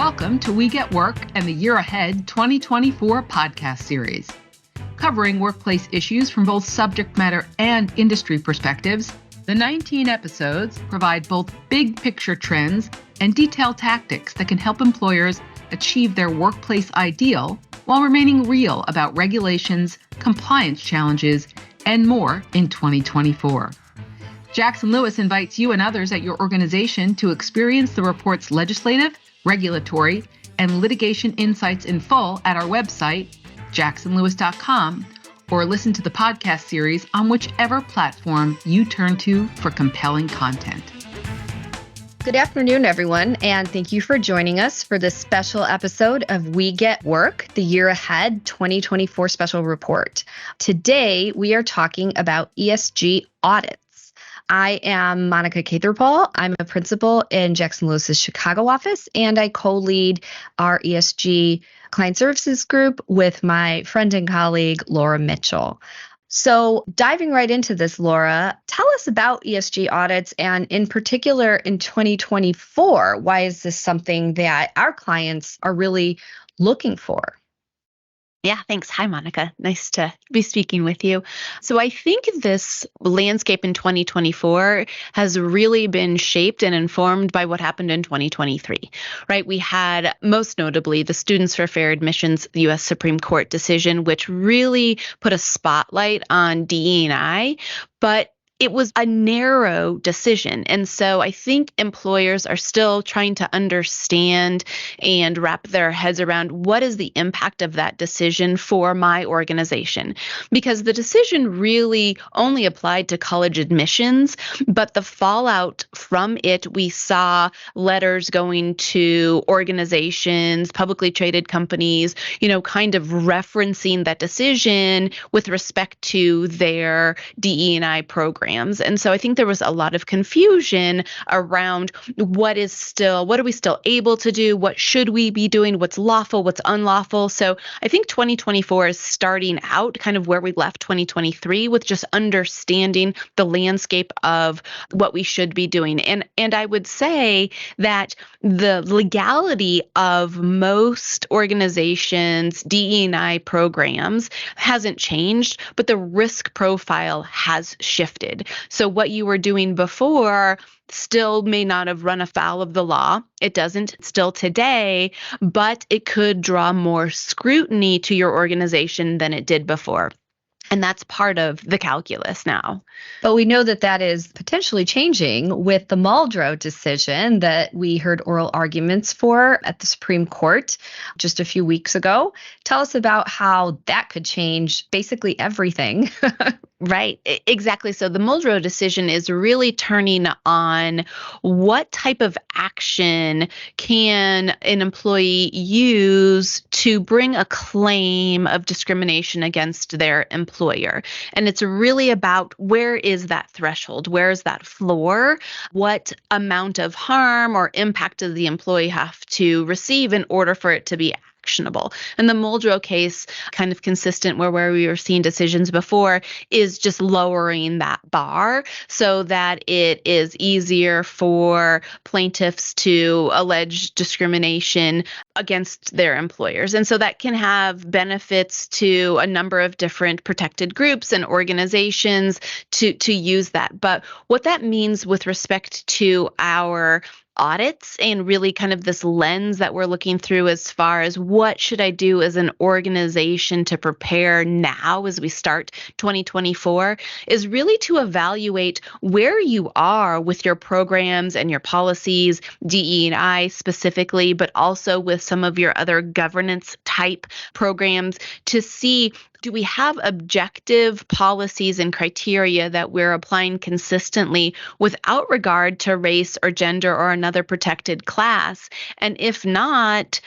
Welcome to We Get Work and the Year Ahead 2024 podcast series. Covering workplace issues from both subject matter and industry perspectives, the 19 episodes provide both big picture trends and detailed tactics that can help employers achieve their workplace ideal while remaining real about regulations, compliance challenges, and more in 2024. Jackson Lewis invites you and others at your organization to experience the report's legislative, regulatory, and litigation insights in full at our website, jacksonlewis.com, or listen to the podcast series on whichever platform you turn to for compelling content. Good afternoon, everyone, and thank you for joining us for this special episode of We Get Work, the Year Ahead 2024 Special Report. Today, we are talking about ESG audits. I am Monica Khetarpal. I'm a principal in Jackson Lewis's Chicago office, and I co-lead our ESG client services group with my friend and colleague, Laura Mitchell. So diving right into this, Laura, tell us about ESG audits, and in particular in 2024, why is this something that our clients are really looking for? Yeah, thanks. Hi, Monica. Nice to be speaking with you. So I think this landscape in 2024 has really been shaped and informed by what happened in 2023, right? We had, most notably, the Students for Fair Admissions U.S. Supreme Court decision, which really put a spotlight on DE&I, but it was a narrow decision. And so I think employers are still trying to understand and wrap their heads around what is the impact of that decision for my organization. Because the decision really only applied to college admissions, but the fallout from it, we saw letters going to organizations, publicly traded companies, kind of referencing that decision with respect to their DE&I program. And so I think there was a lot of confusion around what are we still able to do? What should we be doing? What's lawful? What's unlawful? So I think 2024 is starting out kind of where we left 2023 with just understanding the landscape of what we should be doing. And I would say that the legality of most organizations' DE&I programs hasn't changed, but the risk profile has shifted. So what you were doing before still may not have run afoul of the law. It doesn't still today, but it could draw more scrutiny to your organization than it did before. And that's part of the calculus now. But we know that that is potentially changing with the Muldrow decision that we heard oral arguments for at the Supreme Court just a few weeks ago. Tell us about how that could change basically everything. Right, exactly. So the Muldrow decision is really turning on what type of action can an employee use to bring a claim of discrimination against their employer. And it's really about where is that threshold? Where is that floor? What amount of harm or impact does the employee have to receive in order for it to be actionable? And the Muldrow case, kind of consistent where we were seeing decisions before, is just lowering that bar so that it is easier for plaintiffs to allege discrimination against their employers. And so that can have benefits to a number of different protected groups and organizations to use that. But what that means with respect to our audits and really kind of this lens that we're looking through as far as what should I do as an organization to prepare now as we start 2024 is really to evaluate where you are with your programs and your policies, DE&I specifically, but also with some of your other governance type programs to see, do we have objective policies and criteria that we're applying consistently without regard to race or gender or another protected class? And if not,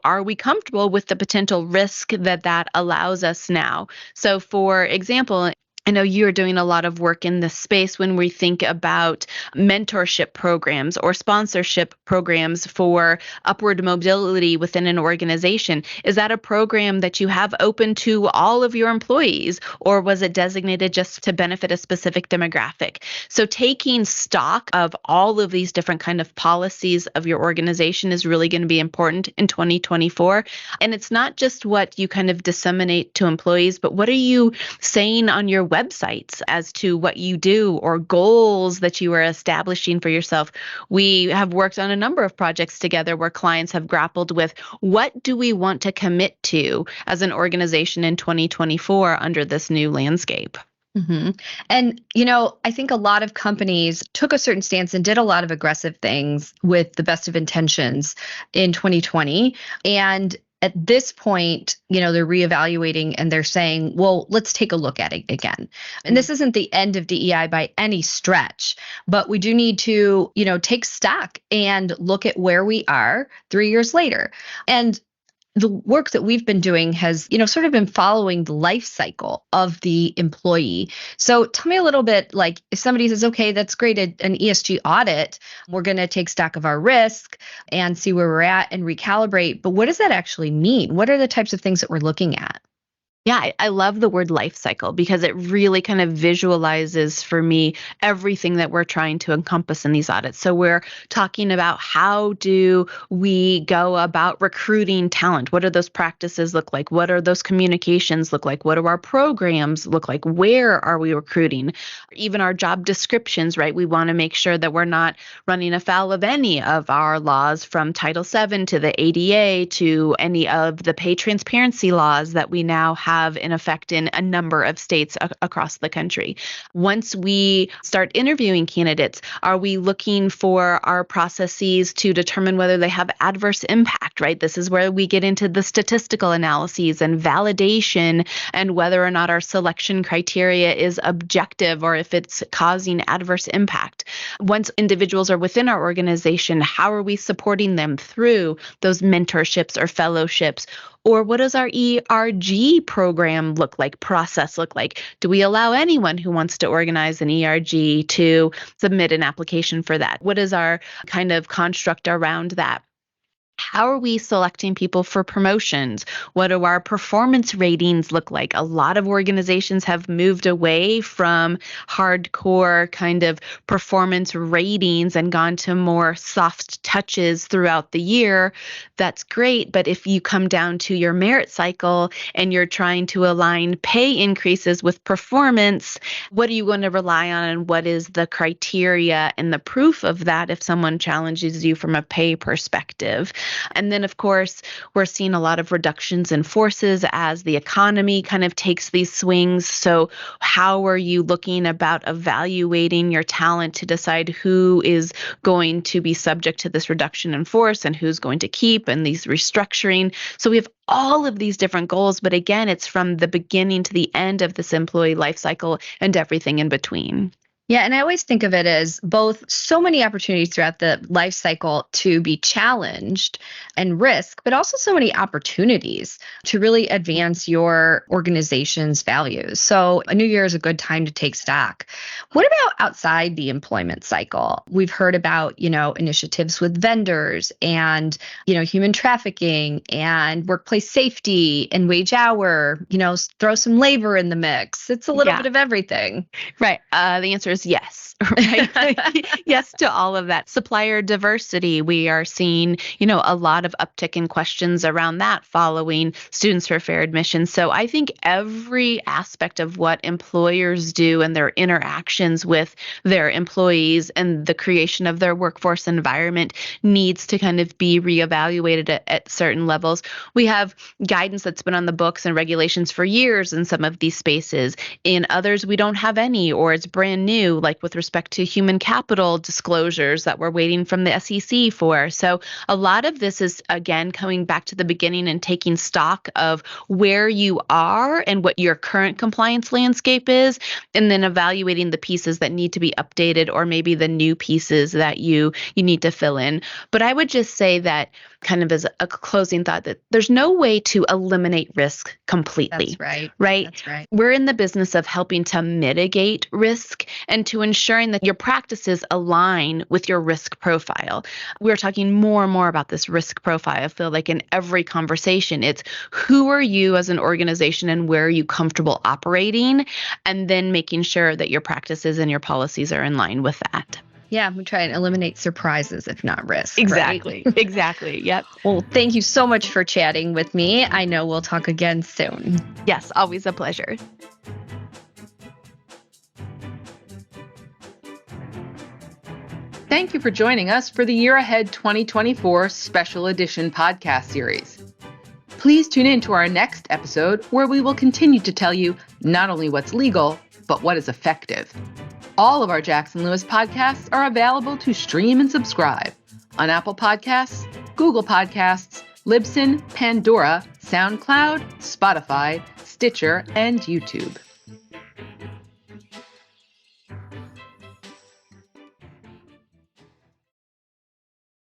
are we comfortable with the potential risk that allows us now? So for example, I know you're doing a lot of work in this space when we think about mentorship programs or sponsorship programs for upward mobility within an organization. Is that a program that you have open to all of your employees, or was it designated just to benefit a specific demographic? So taking stock of all of these different kind of policies of your organization is really going to be important in 2024. And it's not just what you kind of disseminate to employees, but what are you saying on your websites as to what you do or goals that you are establishing for yourself. We have worked on a number of projects together where clients have grappled with what do we want to commit to as an organization in 2024 under this new landscape. Mm-hmm. And, I think a lot of companies took a certain stance and did a lot of aggressive things with the best of intentions in 2020. And at this point, they're reevaluating and they're saying, well, let's take a look at it again. And this isn't the end of DEI by any stretch, but we do need to, take stock and look at where we are 3 years later. And the work that we've been doing has, sort of been following the life cycle of the employee. So tell me a little bit, like if somebody says, okay, that's great, an ESG audit, we're going to take stock of our risk and see where we're at and recalibrate. But what does that actually mean? What are the types of things that we're looking at? Yeah, I love the word life cycle because it really kind of visualizes for me everything that we're trying to encompass in these audits. So we're talking about how do we go about recruiting talent? What do those practices look like? What are those communications look like? What do our programs look like? Where are we recruiting? Even our job descriptions, right? We want to make sure that we're not running afoul of any of our laws from Title VII to the ADA to any of the pay transparency laws that we now have in effect in a number of states across the country. Once we start interviewing candidates, are we looking for our processes to determine whether they have adverse impact, right? This is where we get into the statistical analyses and validation and whether or not our selection criteria is objective or if it's causing adverse impact. Once individuals are within our organization, how are we supporting them through those mentorships or fellowships? Or what does our ERG program look like, process look like? Do we allow anyone who wants to organize an ERG to submit an application for that? What is our kind of construct around that? How are we selecting people for promotions? What do our performance ratings look like? A lot of organizations have moved away from hardcore kind of performance ratings and gone to more soft touches throughout the year. That's great. But if you come down to your merit cycle and you're trying to align pay increases with performance, what are you going to rely on and what is the criteria and the proof of that if someone challenges you from a pay perspective? And then, of course, we're seeing a lot of reductions in forces as the economy kind of takes these swings. So how are you looking about evaluating your talent to decide who is going to be subject to this reduction in force and who's going to keep and these restructuring? So we have all of these different goals. But again, it's from the beginning to the end of this employee life cycle and everything in between. Yeah, and I always think of it as both so many opportunities throughout the life cycle to be challenged and risk, but also so many opportunities to really advance your organization's values. So a new year is a good time to take stock. What about outside the employment cycle? We've heard about, initiatives with vendors and, human trafficking and workplace safety and wage hour, throw some labor in the mix. It's a little bit of everything. Right. The answer is yes, right? Yes to all of that. Supplier diversity. We are seeing, a lot of uptick in questions around that following Students for Fair Admission. So I think every aspect of what employers do and their interactions with their employees and the creation of their workforce environment needs to kind of be reevaluated at certain levels. We have guidance that's been on the books and regulations for years in some of these spaces. In others, we don't have any, or it's brand new. new, like with respect to human capital disclosures that we're waiting from the SEC for. So a lot of this is, again, coming back to the beginning and taking stock of where you are and what your current compliance landscape is, and then evaluating the pieces that need to be updated or maybe the new pieces that you need to fill in. But I would just say that, kind of as a closing thought, that there's no way to eliminate risk completely. That's right. Right? That's right. We're in the business of helping to mitigate risk and to ensuring that your practices align with your risk profile. We're talking more and more about this risk profile. I feel like in every conversation, it's who are you as an organization and where are you comfortable operating, and then making sure that your practices and your policies are in line with that. Yeah, we try and eliminate surprises, if not risk. Exactly. Right? Exactly. Yep. Well, thank you so much for chatting with me. I know we'll talk again soon. Yes, always a pleasure. Thank you for joining us for the Year Ahead 2024 Special Edition podcast series. Please tune in to our next episode, where we will continue to tell you not only what's legal, but what is effective. All of our Jackson Lewis podcasts are available to stream and subscribe on Apple Podcasts, Google Podcasts, Libsyn, Pandora, SoundCloud, Spotify, Stitcher, and YouTube.